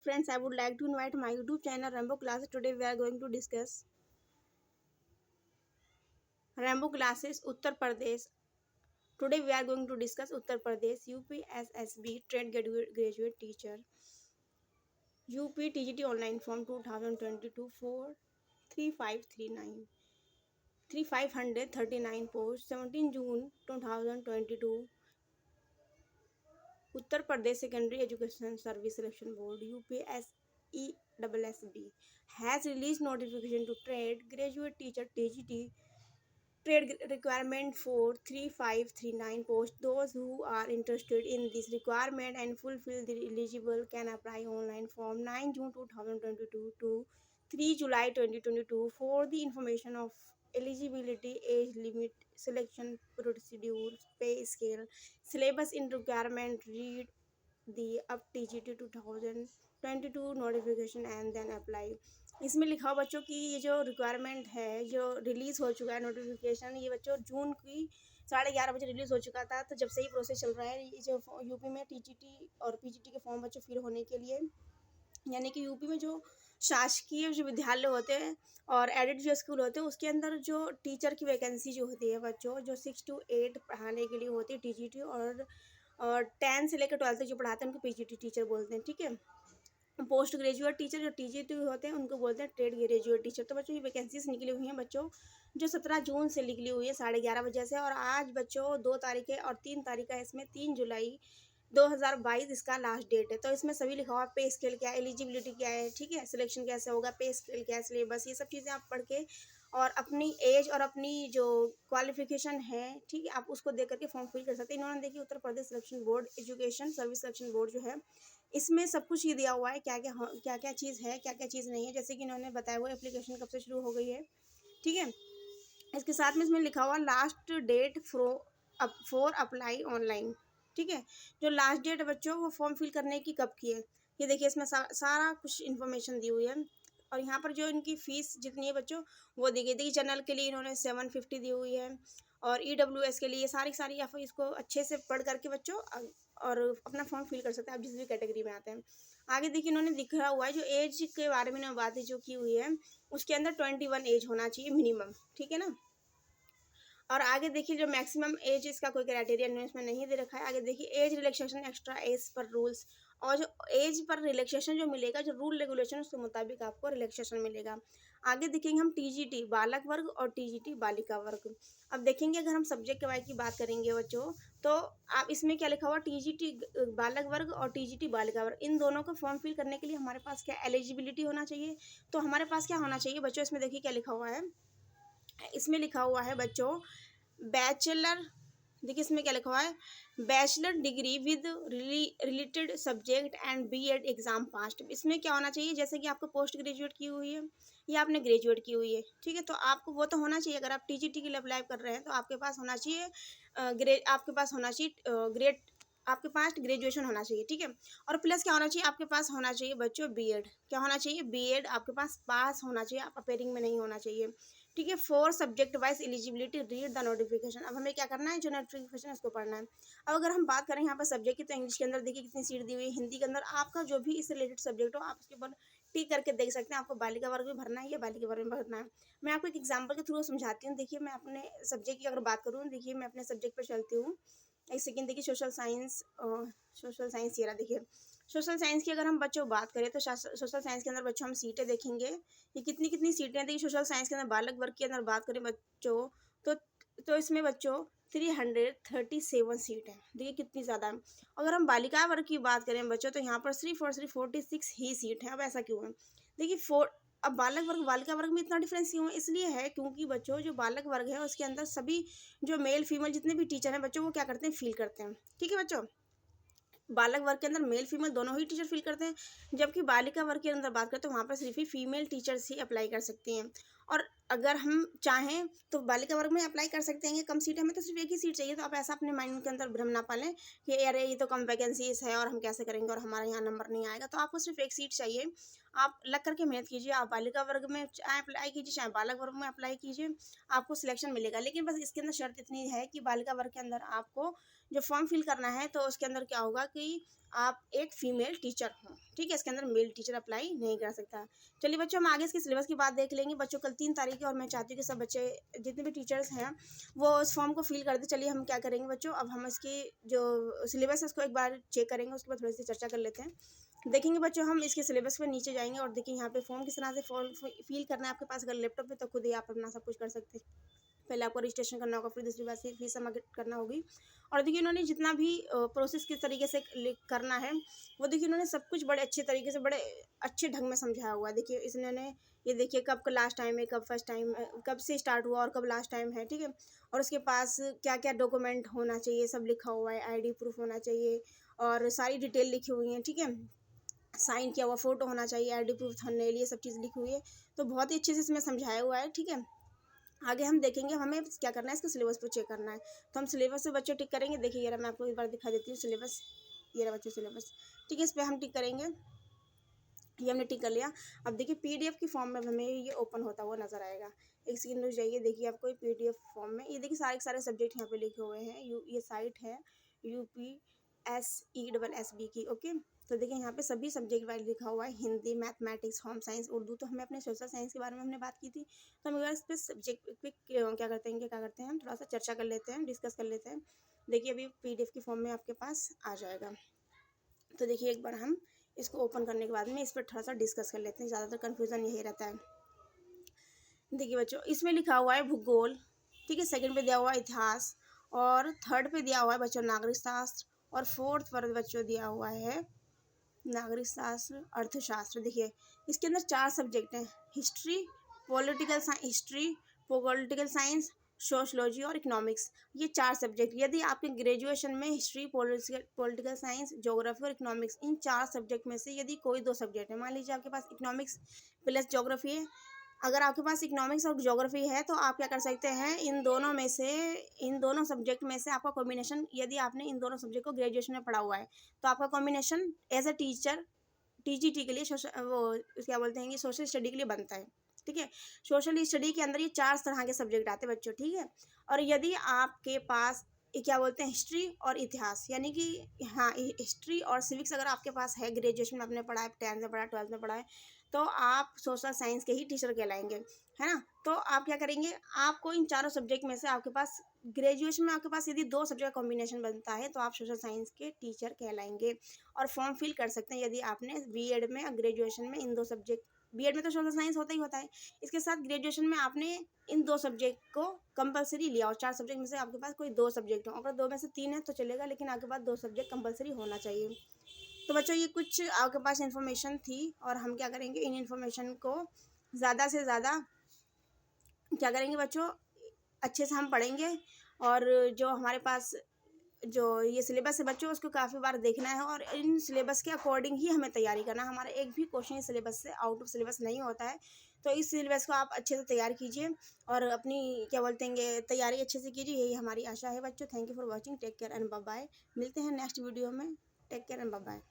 Friends, I would like to invite my YouTube channel Rambo Classes. Today we are going to discuss Rambo Classes Uttar Pradesh. Today we are going to discuss Uttar Pradesh UPSSB Trade Graduate Teacher UP TGT Online Form 2022 for 3539 3539 post 17 June 2022. Uttar Pradesh Secondary Education Service Selection Board UPSESSB has released notification to trade graduate teacher TGT trade requirement for 3539 post. Those who are interested in this requirement and fulfill the eligible can apply online from 9 June 2022 to 3 July 2022 for the information of eligibility, age limit, selection procedure, pay scale, syllabus in requirement. Read the up TGT 2022 notification and then apply. इसमें लिखा हो बच्चों की ये जो requirement है जो release हो चुका है नोटिफिकेशन, ये बच्चों जून की 11:30 बजे रिलीज़ हो चुका था। तो जब से ही प्रोसेस चल रहा है ये जो यूपी में टीजीटी और पीजीटी के फॉर्म बच्चों फिल होने के लिए, यानी कि यूपी में जो शासकीय जो विद्यालय होते हैं और एडेड जो स्कूल होते हैं उसके अंदर जो टीचर की वैकेंसी जो होती है बच्चों, जो 6 to 8 पढ़ाने के लिए होती है टीजीटी, और 10 से लेकर 12 तक जो पढ़ाते हैं उनको पीजीटी टीचर बोलते हैं। ठीक है, पोस्ट ग्रेजुएट टीचर जो टीजीटी होते हैं उनको बोलते हैं ट्रेड ग्रेजुएट टीचर। तो बच्चों ये वैकेंसीज निकली हुई हैं बच्चों, जो 17 जून से निकली हुई है 11:30 बजे से, और आज बच्चों 2 तारीख है और 3 तारीख है, इसमें 3 जुलाई 2022 इसका लास्ट डेट है। तो इसमें सभी लिखा हुआ पे स्केल क्या है, एलिजिबिलिटी क्या है, ठीक है, सिलेक्शन कैसे होगा, पे स्केल क्या है, सिलेबस, ये सब चीज़ें आप पढ़ के और अपनी एज और अपनी जो क्वालिफिकेशन है, ठीक है, आप उसको देख करके फॉर्म फिल कर सकते हैं। इन्होंने देखिए Uttar Pradesh selection board education service selection board जो है इसमें सब कुछ ये दिया हुआ है, क्या क्या चीज़ है, क्या क्या चीज़ नहीं है, जैसे कि इन्होंने बताया हुआ एप्लीकेशन कब से शुरू हो गई है। ठीक है, इसके साथ में इसमें लिखा हुआ last date for apply online. ठीक है, जो लास्ट डेट है बच्चों वो फॉर्म फिल करने की कब की है, ये देखिए इसमें सारा कुछ इन्फॉर्मेशन दी हुई है। और यहाँ पर जो इनकी फ़ीस जितनी है बच्चों वो दी गई। देखिए जनरल के लिए इन्होंने 750 दी हुई है, और EWS के लिए सारी आप इसको अच्छे से पढ़ करके बच्चों और अपना फॉर्म फिल कर सकते हैं आप जिस भी कैटेगरी में आते हैं। आगे देखिए इन्होंने दिखा हुआ है जो एज के बारे में इन्होंने बातें जो की हुई है उसके अंदर 21 एज होना चाहिए मिनिमम। ठीक है ना, और आगे देखिए जो मैक्सिमम एज इसका कोई क्राइटेरिया इसमें नहीं दे रखा है। आगे देखिए एज रिलैक्सेशन एक्स्ट्रा एज पर रूल्स, और जो एज पर रिलैक्सेशन जो मिलेगा जो रूल रेगुलेशन उसके मुताबिक आपको रिलैक्सेशन मिलेगा। आगे देखेंगे हम टीजीटी बालक वर्ग और टीजीटी बालिका वर्ग। अब देखेंगे अगर हम सब्जेक्ट के वाई की बात करेंगे बच्चों, तो आप इसमें क्या लिखा हुआ टीजीटी बालक वर्ग और टीजीटी बालिका वर्ग, इन दोनों को फॉर्म फिल करने के लिए हमारे पास क्या एलिजिबिलिटी होना चाहिए। तो हमारे पास क्या होना चाहिए बच्चों, इसमें देखिए क्या लिखा हुआ है, इसमें लिखा हुआ है बच्चों बैचलर, देखिए इसमें क्या लिखा हुआ है, bachelor degree with related subject and BEd exam passed. इसमें क्या होना चाहिए, जैसे कि आपको पोस्ट ग्रेजुएट की हुई है या आपने ग्रेजुएट की हुई है, ठीक है, तो आपको वो तो होना चाहिए। अगर आप टीजीटी के लिए अप्लाई कर रहे हैं तो आपके पास होना चाहिए आपके पास होना चाहिए ग्रेड, आपके पास ग्रेजुएशन होना चाहिए। ठीक है, और प्लस क्या होना चाहिए, आपके पास होना चाहिए बच्चों बीएड, क्या होना चाहिए, बीएड आपके पास होना चाहिए, आप अपेयरिंग में नहीं होना चाहिए। ठीक है, 4 subject wise eligibility, read the notification. अब हमें क्या करना है, जो नोटिफिकेशन है उसको पढ़ना है। अब अगर हम बात करें यहाँ पर सब्जेक्ट की, तो इंग्लिश के अंदर देखिए कितनी सीट दी हुई है, हिंदी के अंदर आपका जो भी इस रिलेटेड सब्जेक्ट हो आप उसके ऊपर टिक करके देख सकते हैं। आपको बालिका वर्ग में भरना है या बालिका वर्ग में भरना है। मैं आपको एक एग्जाम्पल के थ्रू समझाती हूँ। देखिए मैं अपने सब्जेक्ट की अगर बात करूँ, देखिए मैं अपने सब्जेक्ट पर चलती हूँ। एक सेकेंड, देखिए सोशल साइंस ये रहा। देखिए सोशल साइंस की अगर हम बच्चों बात करें तो सोशल साइंस के अंदर बच्चों हम सीटें देखेंगे, ये कितनी सीटें हैं। देखिए सोशल साइंस के अंदर बालक वर्ग के अंदर बात करें बच्चों तो इसमें बच्चों 337 सीट है। देखिए कितनी ज़्यादा है। अगर हम बालिका वर्ग की बात करें बच्चों तो यहाँ पर सिर्फ और सिर्फ 46 ही सीट है। अब ऐसा क्यों है, देखिए अब बालक वर्ग बालिका वर्ग में इतना डिफरेंस क्यों है, इसलिए है क्योंकि बच्चों जो बालक वर्ग है उसके अंदर सभी जो मेल फीमेल जितने भी टीचर हैं बच्चों वो क्या करते हैं, फील करते हैं। ठीक है बच्चों, बालक वर्ग के अंदर मेल फीमेल दोनों ही टीचर फिल करते हैं, जबकि बालिका वर्ग के अंदर बात करें तो वहाँ पर सिर्फ ही फीमेल टीचर्स ही अप्लाई कर सकती हैं। और अगर हम चाहें तो बालिका वर्ग में अप्लाई कर सकते हैं, कम सीट हमें तो सिर्फ एक ही सीट चाहिए, तो आप ऐसा अपने माइंड के अंदर भ्रम ना पालें कि अरे ये तो कम वैकेंसीज है और हम कैसे करेंगे और हमारा यहाँ नंबर नहीं आएगा। तो आपको सिर्फ एक सीट चाहिए, आप लग करके मेहनत कीजिए, आप बालिका वर्ग में चाहे अप्लाई कीजिए चाहे बालक वर्ग में अप्लाई कीजिए, आपको सिलेक्शन मिलेगा। लेकिन बस इसके अंदर शर्त इतनी है कि बालिका वर्ग के अंदर आपको जो फॉर्म फिल करना है तो उसके अंदर क्या होगा कि आप एक फीमेल टीचर हो, ठीक है, इसके अंदर मेल टीचर अप्लाई नहीं कर सकता। चलिए बच्चों, हम आगे इसके सिलेबस की बात देख लेंगे। बच्चों कल 3 तारीख है और मैं चाहती हूँ कि सब बच्चे जितने भी टीचर्स हैं वो उस फॉर्म को फिल कर दे। चलिए हम क्या करेंगे बच्चों, अब हम इसकी जो सिलेबस है उसको एक बार चेक करेंगे, उसके बाद थोड़ी सी चर्चा कर लेते हैं। देखेंगे बच्चों, हम इसके सिलेबस पे नीचे जाएंगे और देखिए यहाँ पे फॉर्म किस तरह से फॉर्म फिल करना है। आपके पास अगर लैपटॉप है तो खुद ही आप अपना सब कुछ कर सकते हैं। पहले आपको रजिस्ट्रेशन करना होगा, फिर दूसरी बात फीस जमा करना होगी। और देखिए इन्होंने जितना भी प्रोसेस किस तरीके से करना है वो देखिए इन्होंने सब कुछ बड़े अच्छे तरीके से बड़े अच्छे ढंग में समझाया हुआ है। देखिए इन्होंने ये देखिए कब का लास्ट टाइम है, कब फर्स्ट टाइम, कब से स्टार्ट हुआ और कब लास्ट टाइम है, ठीक है। और उसके पास क्या क्या डॉक्यूमेंट होना चाहिए सब लिखा हुआ है, आईडी प्रूफ होना चाहिए और सारी डिटेल लिखी हुई है, ठीक है। साइन किया हुआ फोटो होना चाहिए, आईडी प्रूफ, थंबनेल, ये सब चीज़ लिखी हुई है। तो बहुत ही अच्छे से इसमें समझाया हुआ है, ठीक है। आगे हम देखेंगे हमें क्या करना है, इसके सिलेबस को चेक करना है। तो हम सिलेबस से बच्चों टिक करेंगे। देखिए यार मैं आपको एक बार दिखा देती हूँ सिलेबस, ये रहा बच्चों सिलेबस, ठीक है। इस पर हम टिक करेंगे, ये हमने टिक कर लिया। अब देखिए पीडीएफ की फॉर्म में हमें ये ओपन होता हुआ नजर आएगा। एक सेकंड रुक जाइए, देखिए आपको पीडीएफ फॉर्म में ये देखिए सारे सारे सब्जेक्ट यहाँ पे लिखे हुए हैं। ये साइट है UPSESSB की, ओके। तो देखिए यहाँ पे सभी सब्जेक्ट वाइज लिखा हुआ है, Hindi, mathematics, home science, Urdu. तो हमें अपने सोशल साइंस के बारे में हमने बात की थी, तो हम इस पे सब्जेक्ट क्या करते हैं हम थोड़ा सा चर्चा कर लेते हैं, डिस्कस कर लेते हैं। देखिए अभी पीडीएफ की फॉर्म में आपके पास आ जाएगा। तो देखिए एक बार हम इसको ओपन करने के बाद में इस पर थोड़ा सा डिस्कस कर लेते हैं, ज़्यादातर कन्फ्यूज़न यही रहता है। देखिए बच्चों इसमें लिखा हुआ है भूगोल, ठीक है। सेकंड पे दिया हुआ है इतिहास और थर्ड पे दिया हुआ है बच्चों नागरिक शास्त्र और फोर्थ पर बच्चों दिया हुआ है नागरिक शास्त्र, अर्थशास्त्र। देखिए इसके अंदर 4 सब्जेक्ट हैं, हिस्ट्री, पॉलिटिकल साइंस, सोशलॉजी और इकोनॉमिक्स। ये 4 सब्जेक्ट, यदि आपके ग्रेजुएशन में हिस्ट्री, पॉलिटिकल साइंस, ज्योग्राफी और इकोनॉमिक्स, इन 4 सब्जेक्ट में से यदि कोई 2 सब्जेक्ट है, मान लीजिए आपके पास इकोनॉमिक्स प्लस ज्योग्राफी है, अगर आपके पास इकोनॉमिक्स और ज्योग्राफी है तो आप क्या कर सकते हैं, इन दोनों सब्जेक्ट में से आपका कॉम्बिनेशन, यदि आपने इन दोनों सब्जेक्ट को ग्रेजुएशन में पढ़ा हुआ है तो आपका combination as a teacher TGT के लिए वो क्या बोलते हैं कि सोशल स्टडी के लिए बनता है, ठीक है। सोशल स्टडी के अंदर ये 4 तरह के सब्जेक्ट आते हैं बच्चों, ठीक है। और यदि आपके पास क्या बोलते हैं हिस्ट्री और इतिहास, यानी कि हाँ हिस्ट्री और सिविक्स अगर आपके पास है, ग्रेजुएशन में आपने पढ़ा है, 10th में पढ़ा, 12th में पढ़ा है, तो आप सोशल साइंस के ही टीचर कहलाएंगे, है ना। तो आप क्या करेंगे, आपको इन चारों सब्जेक्ट में से आपके पास ग्रेजुएशन में आपके पास यदि 2 सब्जेक्ट का कॉम्बिनेशन बनता है तो आप सोशल साइंस के टीचर कहलाएंगे और फॉर्म फिल कर सकते हैं यदि आपने बीएड में और ग्रेजुएशन में इन 2 सब्जेक्ट, बीएड में तो सोशल साइंस होता ही होता है, इसके साथ ग्रेजुएशन में आपने इन 2 सब्जेक्ट को कंपलसरी लिया और 4 सब्जेक्ट में से आपके पास कोई 2 सब्जेक्ट हो, अगर 2 में से 3 है तो चलेगा, लेकिन आपके पास 2 सब्जेक्ट कंपलसरी होना चाहिए। तो बच्चों ये कुछ आपके पास इन्फॉर्मेशन थी और हम क्या करेंगे, इन इन्फॉर्मेशन को ज़्यादा से ज़्यादा क्या करेंगे बच्चों, अच्छे से हम पढ़ेंगे और जो हमारे पास जो ये सिलेबस है बच्चों उसको काफ़ी बार देखना है और इन सिलेबस के अकॉर्डिंग ही हमें तैयारी करना है। हमारा एक भी क्वेश्चन इस सिलेबस से आउट ऑफ सिलेबस नहीं होता है, तो इस सिलेबस को आप अच्छे से तैयार कीजिए और अपनी क्या बोलते हैं तैयारी अच्छे से कीजिए, यही हमारी आशा है बच्चों। Thank you for watching, take care and bye bye. मिलते हैं नेक्स्ट वीडियो में, take care and bye bye.